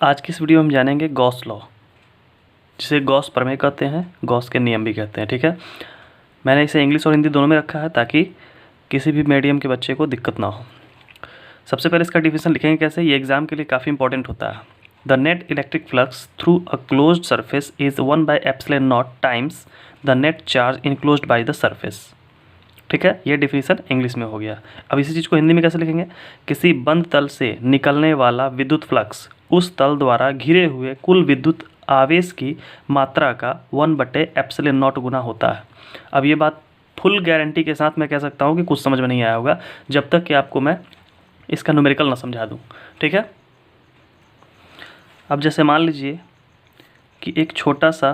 आज की इस वीडियो में हम जानेंगे गॉस लॉ, जिसे गॉस प्रमेय कहते हैं, गॉस के नियम भी कहते हैं। ठीक है, मैंने इसे इंग्लिश और हिंदी दोनों में रखा है ताकि किसी भी मीडियम के बच्चे को दिक्कत ना हो। सबसे पहले इसका डिफिनेशन लिखेंगे कैसे, ये एग्जाम के लिए काफ़ी इंपॉर्टेंट होता है। The net electric flux through a closed surface is 1/ε0 times the net charge enclosed by the surface. ठीक है, ये डिफिनीशन इंग्लिश में हो गया। अब इसी चीज़ को हिंदी में कैसे लिखेंगे, किसी बंद तल से निकलने वाला विद्युत फ्लक्स उस तल द्वारा घिरे हुए कुल विद्युत आवेश की मात्रा का 1/ε0 गुना होता है। अब ये बात फुल गारंटी के साथ मैं कह सकता हूँ कि कुछ समझ में नहीं आया होगा जब तक कि आपको मैं इसका न्यूमेरिकल ना समझा दूँ। ठीक है, अब जैसे मान लीजिए कि एक छोटा सा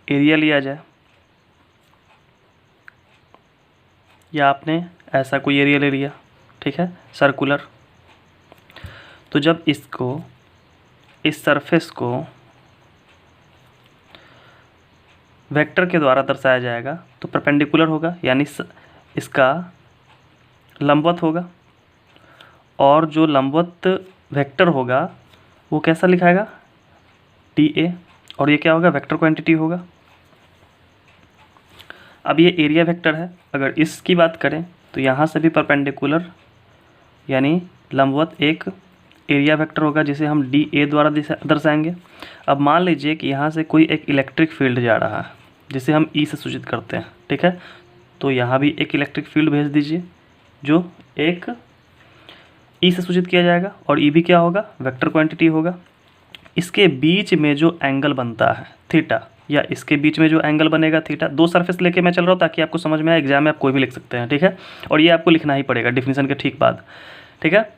एरिया लिया जाए, या आपने ऐसा कोई एरिया ले लिया, ठीक है, सर्कुलर। तो जब इसको, इस सरफेस को वेक्टर के द्वारा दर्शाया जाएगा तो परपेंडिकुलर होगा, यानी इसका लंबवत होगा, और जो लंबवत वेक्टर होगा वो कैसा लिखाएगा, dA, और ये क्या होगा, वेक्टर क्वांटिटी होगा। अब ये एरिया वेक्टर है, अगर इसकी बात करें तो यहाँ से भी परपेंडिकुलर यानी लंबवत एक एरिया वेक्टर होगा जिसे हम dA द्वारा दर्शाएंगे। अब मान लीजिए कि यहाँ से कोई एक इलेक्ट्रिक फील्ड जा रहा है जिसे हम E से सूचित करते हैं। ठीक है, तो यहाँ भी एक इलेक्ट्रिक फील्ड भेज दीजिए जो एक E से सूचित किया जाएगा, और E भी क्या होगा, वेक्टर क्वांटिटी होगा। इसके बीच में जो एंगल बनता है थीटा, या इसके बीच में जो एंगल बनेगा थीटा, दो सरफेस लेके मैं चल रहा हूँ ताकि आपको समझ में आए, एग्जाम में आप कोई भी लिख सकते हैं। ठीक है, और ये आपको लिखना ही पड़ेगा डिफिनीशन के ठीक बाद। ठीक है,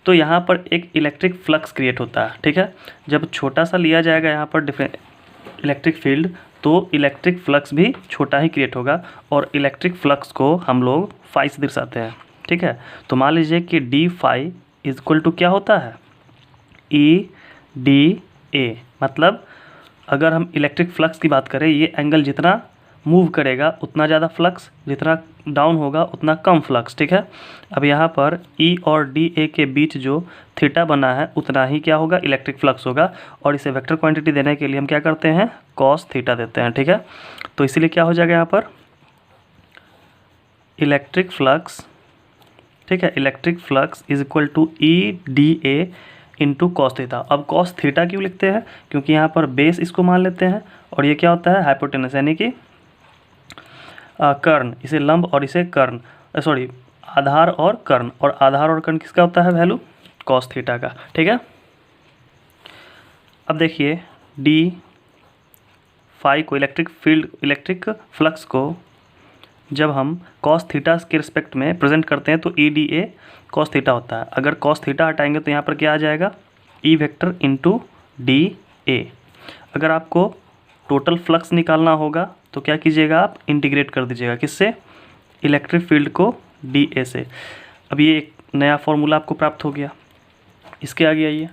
तो यहाँ पर एक इलेक्ट्रिक फ्लक्स क्रिएट होता है। ठीक है, जब छोटा सा लिया जाएगा यहाँ पर इलेक्ट्रिक फील्ड, तो इलेक्ट्रिक फ्लक्स भी छोटा ही क्रिएट होगा, और इलेक्ट्रिक फ्लक्स को हम लोग फाई से दर्शाते हैं। ठीक है, तो मान लीजिए कि D phi is equal to क्या होता है, EDA। मतलब अगर हम इलेक्ट्रिक फ्लक्स की बात करें, ये एंगल जितना मूव करेगा उतना ज़्यादा फ्लक्स, जितना डाउन होगा उतना कम फ्लक्स। ठीक है, अब यहाँ पर E और DA के बीच जो थीटा बना है उतना ही क्या होगा, इलेक्ट्रिक फ्लक्स होगा, और इसे वेक्टर क्वांटिटी देने के लिए हम क्या करते हैं, कॉस थीटा देते हैं। ठीक है, तो इसीलिए क्या हो जाएगा यहाँ पर इलेक्ट्रिक फ्लक्स, ठीक है, electric flux is equal to EDA into cos theta. अब कॉस थीटा क्यों लिखते हैं, क्योंकि यहाँ पर बेस इसको मान लेते हैं, और ये क्या होता है, हाइपोटेनस यानी कि कर्ण, इसे लंब और इसे कर्ण, सॉरी आधार और कर्ण, और आधार और कर्ण किसका होता है, वैल्यू कॉस थीटा का। ठीक है, अब देखिए डी फाई को, इलेक्ट्रिक फ्लक्स को जब हम कॉस थीटा के रिस्पेक्ट में प्रेजेंट करते हैं तो EDA कॉस थीटा होता है। अगर कॉस थीटा हटाएंगे तो यहाँ पर क्या आ जाएगा, E वेक्टर इंटू DA। अगर आपको टोटल फ्लक्स निकालना होगा तो क्या कीजिएगा, आप इंटीग्रेट कर दीजिएगा, किससे, इलेक्ट्रिक फील्ड को DA से। अब ये एक नया फॉर्मूला आपको प्राप्त हो गया। इसके आगे आइए,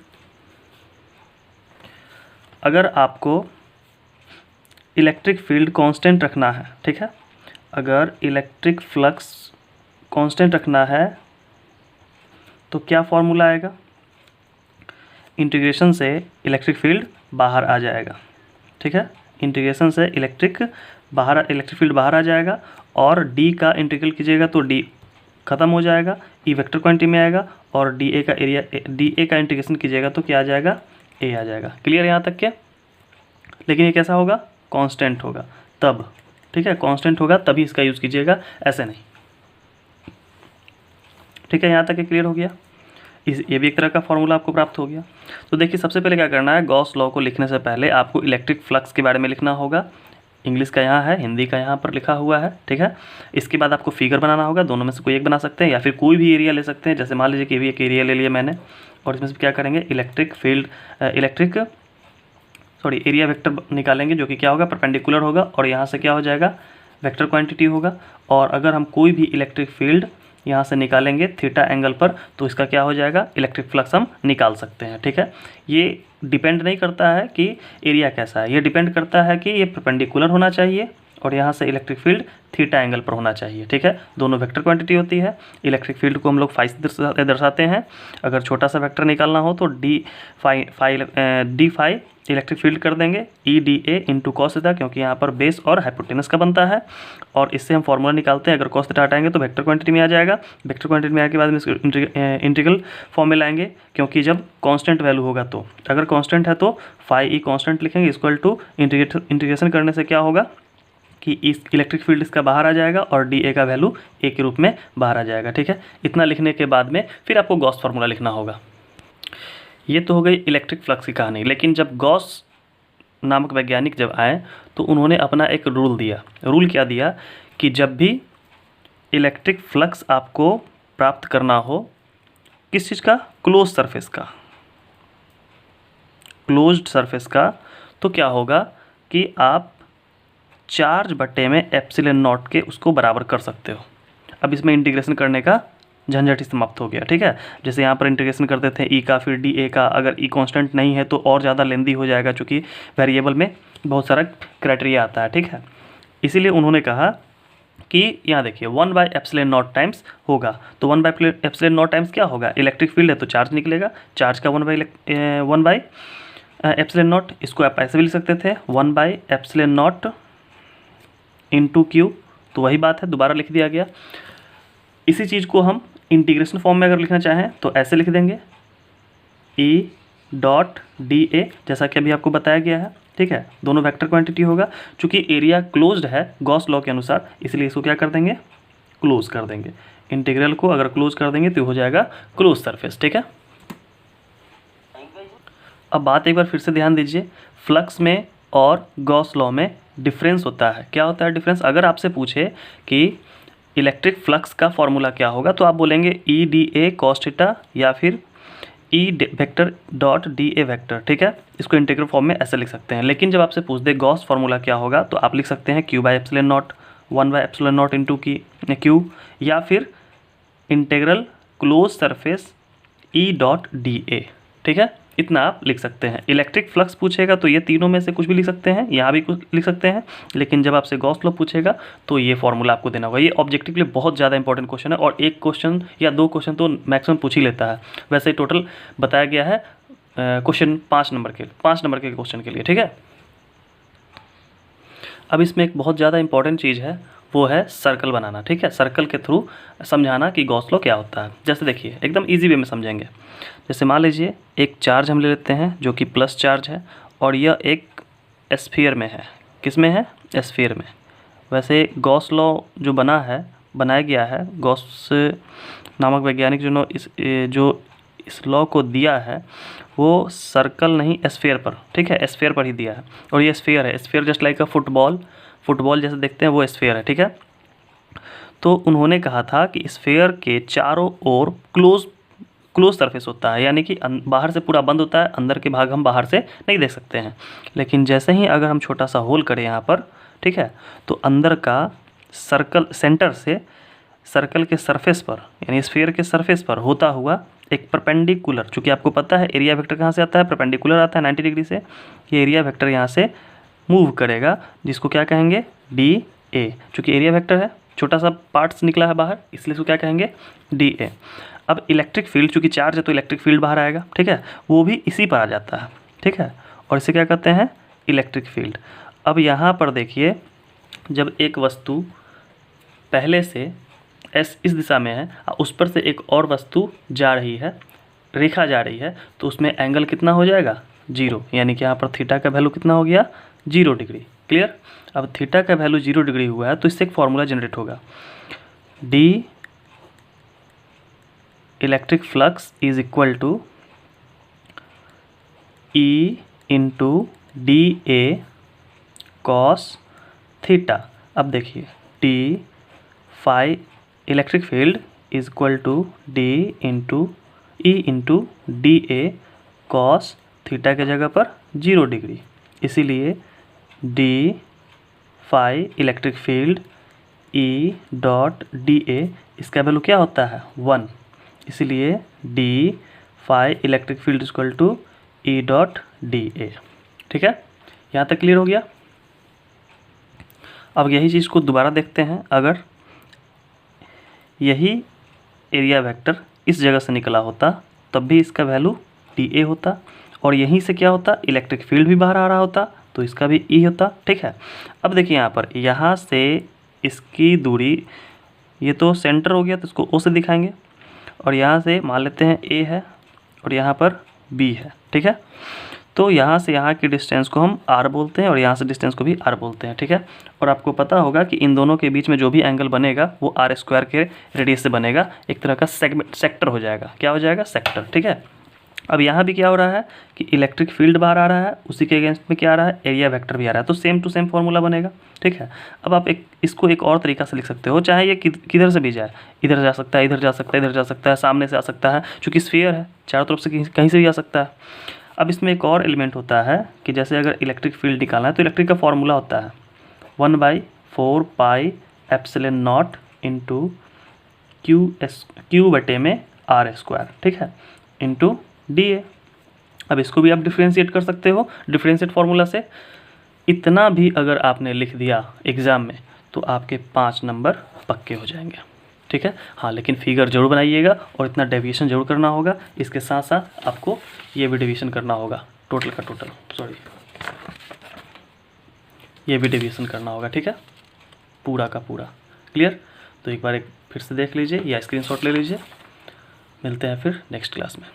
अगर आपको इलेक्ट्रिक फील्ड कांस्टेंट रखना है, ठीक है, अगर इलेक्ट्रिक फ्लक्स कांस्टेंट रखना है तो क्या फॉर्मूला आएगा, इंटीग्रेशन से इलेक्ट्रिक फील्ड बाहर आ जाएगा। ठीक है, इंटीग्रेशन से इलेक्ट्रिक फील्ड बाहर आ जाएगा, और D का इंटीग्रल कीजिएगा तो D खत्म हो जाएगा, E वेक्टर क्वांटिटी में आएगा, और DA का इंटीग्रेशन कीजिएगा तो क्या आ जाएगा, A आ जाएगा। क्लियर यहाँ तक क्या, लेकिन ये कैसा होगा, कांस्टेंट होगा तब। ठीक है, कांस्टेंट होगा तभी इसका यूज़ कीजिएगा, ऐसे नहीं। ठीक है, यहाँ तक क्लियर हो गया। ये भी एक तरह का फॉर्मूला आपको प्राप्त हो गया। तो देखिए सबसे पहले क्या करना है, गॉस लॉ को लिखने से पहले आपको इलेक्ट्रिक फ्लक्स के बारे में लिखना होगा। इंग्लिश का यहाँ है, हिंदी का यहाँ पर लिखा हुआ है। ठीक है, इसके बाद आपको फिगर बनाना होगा, दोनों में से कोई एक बना सकते हैं, या फिर कोई भी एरिया ले सकते हैं। जैसे मान लीजिए कि भी एक एरिया ले लिया मैंने, और इसमें से क्या करेंगे, एरिया वेक्टर निकालेंगे जो कि क्या होगा, परपेंडिकुलर होगा, और यहाँ से क्या हो जाएगा, वेक्टर क्वांटिटी होगा। और अगर हम कोई भी इलेक्ट्रिक फील्ड यहाँ से निकालेंगे थीटा एंगल पर तो इसका क्या हो जाएगा, इलेक्ट्रिक फ्लक्स हम निकाल सकते हैं। ठीक है, ये डिपेंड नहीं करता है कि एरिया कैसा है, ये डिपेंड करता है कि ये परपेंडिकुलर होना चाहिए और यहाँ से इलेक्ट्रिक फील्ड थीटा एंगल पर होना चाहिए। ठीक है, दोनों वेक्टर क्वांटिटी होती है। इलेक्ट्रिक फील्ड को हम लोग फाई से दर्शाते हैं। अगर छोटा सा वेक्टर निकालना हो तो डी फाई इलेक्ट्रिक फील्ड कर देंगे EDA इंटू कॉस थीटा, क्योंकि यहाँ पर बेस और हाइपोटेनस का बनता है। और इससे हम फॉर्मूला निकालते हैं। अगर कॉस थीटा हटाएंगे तो वेक्टर क्वांटिटी में आ जाएगा। वेक्टर क्वांटिटी में आने के बाद में इसको इंटीग्रल फॉर्म में लाएंगे, क्योंकि जब कांस्टेंट वैल्यू होगा तो, अगर कांस्टेंट है तो फाई ई कांस्टेंट लिखेंगे, इक्वल टू इंटीग्रेशन करने से क्या होगा कि इस इलेक्ट्रिक फील्ड इसका बाहर आ जाएगा और DA का वैल्यू A के रूप में बाहर आ जाएगा। ठीक है, इतना लिखने के बाद में फिर आपको गॉस फार्मूला लिखना होगा। ये तो हो गई इलेक्ट्रिक फ्लक्स की कहानी। लेकिन जब गॉस नामक वैज्ञानिक जब आए तो उन्होंने अपना एक रूल दिया। रूल क्या दिया कि जब भी इलेक्ट्रिक फ्लक्स आपको प्राप्त करना हो, किस चीज़ का, क्लोज सरफेस का, क्लोज्ड सरफेस का, तो क्या होगा कि आप चार्ज बटे में एप्सिलॉन नॉट के उसको बराबर कर सकते हो। अब इसमें इंटीग्रेशन करने का झंझट ही समाप्त हो गया। ठीक है, जैसे यहाँ पर इंटीग्रेशन करते थे ई का, फिर DA का, अगर ई कांस्टेंट नहीं है तो और ज़्यादा लेंदी हो जाएगा, चूँकि वेरिएबल में बहुत सारा क्राइटेरिया आता है। ठीक है, इसीलिए उन्होंने कहा कि यहाँ देखिए 1/एप्सिलॉन नॉट टाइम्स होगा, तो 1/एप्सिलॉन नॉट टाइम्स क्या होगा, इलेक्ट्रिक फील्ड है तो चार्ज निकलेगा, चार्ज का 1/एप्सिलॉन नॉट, इसको आप ऐसे भी लिख सकते थे 1/एप्सिलॉन नॉट इंटू क्यू, तो वही बात है, दोबारा लिख दिया गया। इसी चीज़ को हम इंटीग्रेशन फॉर्म में अगर लिखना चाहें तो ऐसे लिख देंगे E.DA, जैसा कि अभी आपको बताया गया है। ठीक है, दोनों वेक्टर क्वांटिटी होगा। चूँकि एरिया क्लोज्ड है गॉस लॉ के अनुसार, इसलिए इसको क्या कर देंगे, क्लोज कर देंगे। इंटीग्रल को अगर क्लोज कर देंगे तो हो जाएगा क्लोज सरफेस। ठीक है, अब बात एक बार फिर से ध्यान दीजिए, फ्लक्स में और गॉस लॉ में डिफरेंस होता है। क्या होता है डिफरेंस? अगर आपसे पूछे कि इलेक्ट्रिक फ्लक्स का फॉर्मूला क्या होगा तो आप बोलेंगे EDA cos थीटा या फिर E vector dot DA vector. ठीक है, इसको इंटीग्रल फॉर्म में ऐसे लिख सकते हैं। लेकिन जब आपसे पूछ दे गॉस फार्मूला क्या होगा तो आप लिख सकते हैं Q/एप्सिलॉन नॉट 1/एप्सिलॉन नॉट इंटू Q, या फिर इंटीग्रल क्लोज सरफेस E.DA। ठीक है, इतना आप लिख सकते हैं। इलेक्ट्रिक फ्लक्स पूछेगा तो ये तीनों में से कुछ भी लिख सकते हैं, यहाँ भी कुछ लिख सकते हैं। लेकिन जब आपसे गॉस लॉ पूछेगा तो ये फॉर्मूला आपको देना होगा। ये ऑब्जेक्टिवली बहुत ज़्यादा इंपॉर्टेंट क्वेश्चन है और एक क्वेश्चन या दो क्वेश्चन तो मैक्सिमम पूछ ही लेता है। वैसे टोटल बताया गया है क्वेश्चन 5 नंबर के क्वेश्चन के लिए। ठीक है, अब इसमें एक बहुत ज़्यादा इंपॉर्टेंट चीज़ है, वो है सर्कल बनाना। ठीक है, सर्कल के थ्रू समझाना कि गॉस लॉ क्या होता है। जैसे देखिए एकदम इजी वे में समझेंगे। जैसे मान लीजिए एक चार्ज हम ले लेते हैं जो कि प्लस चार्ज है और यह एक स्फीयर में है। किस में है? स्फीयर में। वैसे गॉस लॉ जो बनाया गया है, गॉस नामक वैज्ञानिक जो इस लॉ को दिया है वो सर्कल नहीं स्फीयर पर, ठीक है, स्फीयर पर ही दिया है। और ये स्फीयर है, स्फीयर जस्ट लाइक अ फुटबॉल जैसे देखते हैं वो स्फीयर है। ठीक है, तो उन्होंने कहा था कि स्फीयर के चारों ओर क्लोज सरफेस होता है, यानी कि बाहर से पूरा बंद होता है, अंदर के भाग हम बाहर से नहीं देख सकते हैं। लेकिन जैसे ही अगर हम छोटा सा होल करें यहाँ पर, ठीक है, तो अंदर का सर्कल सेंटर से सर्कल के सरफेस पर यानी स्फीयर के सरफेस पर होता हुआ एक परपेंडिकुलर, चूँकि आपको पता है एरिया वेक्टर कहाँ से आता है, परपेंडिकुलर आता है 90 डिग्री से। ये एरिया वेक्टर यहाँ से मूव करेगा, जिसको क्या कहेंगे, DA। चूँकि एरिया वेक्टर है, छोटा सा पार्ट्स निकला है बाहर, इसलिए इसको क्या कहेंगे, DA। अब इलेक्ट्रिक फील्ड, चूँकि चार्ज है तो इलेक्ट्रिक फील्ड बाहर आएगा, ठीक है, वो भी इसी पर आ जाता है। ठीक है, और इसे क्या कहते हैं, इलेक्ट्रिक फील्ड। अब यहाँ पर देखिए, जब एक वस्तु पहले से इस दिशा में है, उस पर से एक और वस्तु जा रही है, रेखा जा रही है, तो उसमें एंगल कितना हो जाएगा, 0, यानी कि यहाँ पर थीटा का वैल्यू कितना हो गया, 0 डिग्री। क्लियर? अब थीटा का वैल्यू 0 डिग्री हुआ है तो इससे एक फॉर्मूला जनरेट होगा, D electric flux is equal to E into DA cos theta. अब देखिए D phi electric field is equal to D into E into DA cos theta के जगह पर 0 डिग्री, इसीलिए D phi electric field E.DA, इसका value क्या होता है, 1, इसीलिए D phi electric field equal to E.DA। ठीक है, यहाँ तक क्लियर हो गया। अब यही चीज़ को दोबारा देखते हैं, अगर यही एरिया वेक्टर इस जगह से निकला होता तब भी इसका वैल्यू TA होता, और यहीं से क्या होता, इलेक्ट्रिक फील्ड भी बाहर आ रहा होता तो इसका भी E होता। ठीक है, अब देखिए यहाँ पर, यहाँ से इसकी दूरी, ये तो सेंटर हो गया तो इसको O से दिखाएंगे, और यहाँ से मान लेते हैं A है और यहाँ पर B है। ठीक है, तो यहाँ से यहाँ की डिस्टेंस को हम R बोलते हैं और यहाँ से डिस्टेंस को भी R बोलते हैं। ठीक है, और आपको पता होगा कि इन दोनों के बीच में जो भी एंगल बनेगा वो R² के रेडियस से बनेगा, एक तरह का सेक्टर हो जाएगा। क्या हो जाएगा, सेक्टर। ठीक है, अब यहाँ भी क्या हो रहा है कि इलेक्ट्रिक फील्ड बाहर आ रहा है, उसी के अगेंस्ट में क्या आ रहा है, एरिया वेक्टर भी आ रहा है, तो सेम टू सेम फॉर्मूला बनेगा। ठीक है, अब आप इसको एक और तरीका से लिख सकते हो, चाहे ये किधर से भी जाए, इधर जा सकता है, इधर जा सकता है, इधर जा सकता है, सामने से आ सकता है, चूँकि स्फीयर है चारों तरफ से कहीं से भी आ सकता है। अब इसमें एक और एलिमेंट होता है कि जैसे अगर इलेक्ट्रिक फील्ड निकालना है तो इलेक्ट्रिक का फॉर्मूला होता है 1/4 pi epsilon not into Q/R²। ठीक है, इंटू DA। अब इसको भी आप डिफ्रेंशिएट कर सकते हो डिफ्रेंशिएट फार्मूला से। इतना भी अगर आपने लिख दिया एग्ज़ाम में तो आपके 5 नंबर पक्के हो जाएंगे। ठीक है, हाँ, लेकिन फिगर जरूर बनाइएगा और इतना डेविएशन जरूर करना होगा। इसके साथ साथ आपको ये भी डेविएशन करना होगा, टोटल का टोटल, सॉरी, ये भी डेविएशन करना होगा। ठीक है, पूरा का पूरा। क्लियर? तो एक बार फिर से देख लीजिए या स्क्रीनशॉट ले लीजिए। मिलते हैं फिर नेक्स्ट क्लास में।